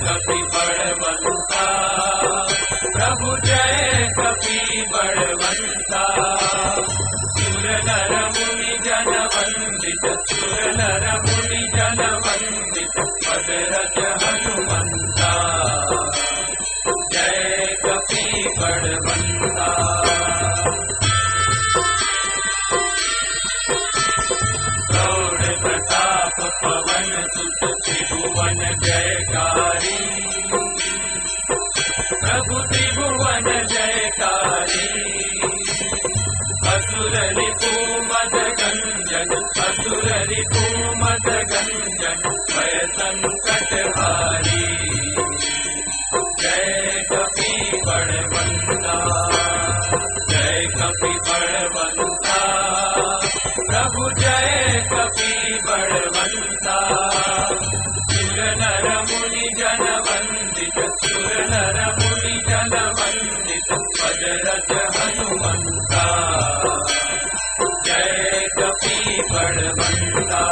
कपि बड़वंता, प्रभु जय कपि बड़वंता। सुर नर मुनि जन वंदित, सुर नर मुनि जन वंदित, पद रज हनुमंता। जय कपि बड़वंता। प्रौढ़ प्रताप पवन सुत त्रिभुवन जयकारी, प्रभु त्रिभुवन जयकारी। असुर रिपु मद गंजन, असुर रिपु मद गंजन, भय संकट हारी। जय कपि बड़वंता, जय कपि बड़वंता, प्रभु जय कपि बड़वंता। सुर नर मुनि जन वंदित, सुर नर मुनि जन वंदित, पद रज हनुमंता। जय कपि बड़वंता।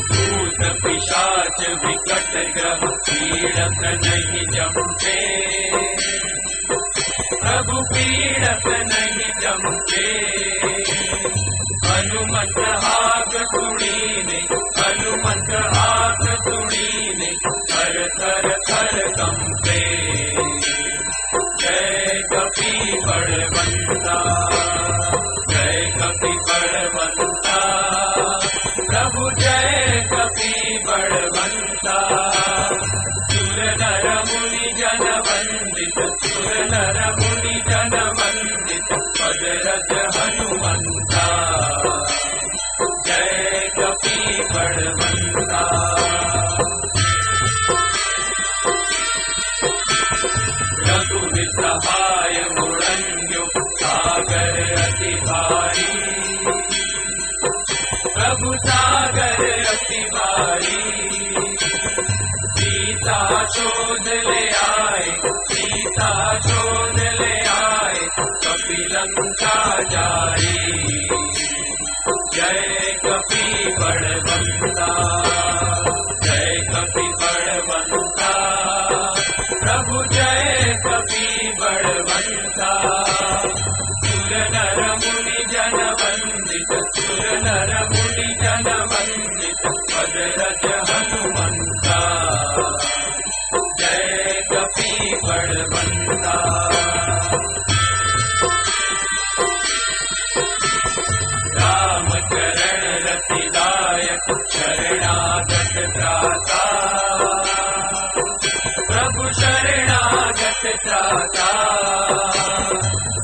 भूत पिशाच विकट ग्रह पीड़त नहीं जमते, प्रभु पीड़त नहीं जमते। हनुमंत हाथ सुनीने, हनुमंत हाथ सुनीने, थर थर थर कंपे। जय कपि बड़वंता, जय कपि बड़वंता, प्रभु जय कपि बड़वंता। सुर नर मुनि जन वंदित, सुर नर मुनि जन वंदित, पद रज हनुमंता। जय कपि बड़वंता। रघुवीर सहाय मुरंजो सागर अति भारी, प्रभु सागर अति भारी। सीता शोध ले आए, सीता शोध ले आए, कपि लंका जारी। जय कपि बड़वंता, जय कपि बड़वंता, प्रभु जय कपि बड़वंता। सुर नर मुनि जन वंदित, सुर नर मुनि जन वंदित, पद रज हनुमंता। जय कपि बड़वंता। राम चरण रतिदायक शरणागत त्राता, प्रभु शरणागत त्राता।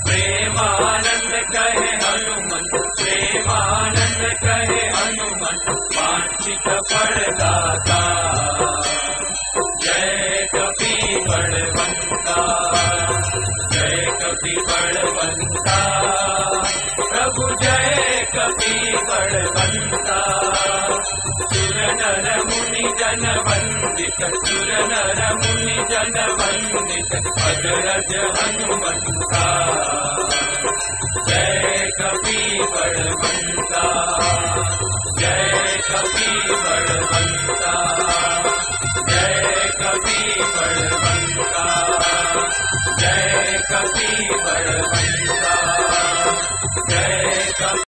प्रेमानंद कहे हनुमंत, प्रेमानंद कहे हनुमंत, वांछित फल दाता। जय कपि बड़वंता, जय कपि बड़वंता, प्रभु जय कपि बड़वंता। सुर नर मुनि जन वंदित, सुर नर मुनि जन वंदित, पद रज हनुमंता। जय कपि बड़वंता, जय कपि बड़वंता, जय कपि बड़वंता, जय कपि बड़वंता, जय कपि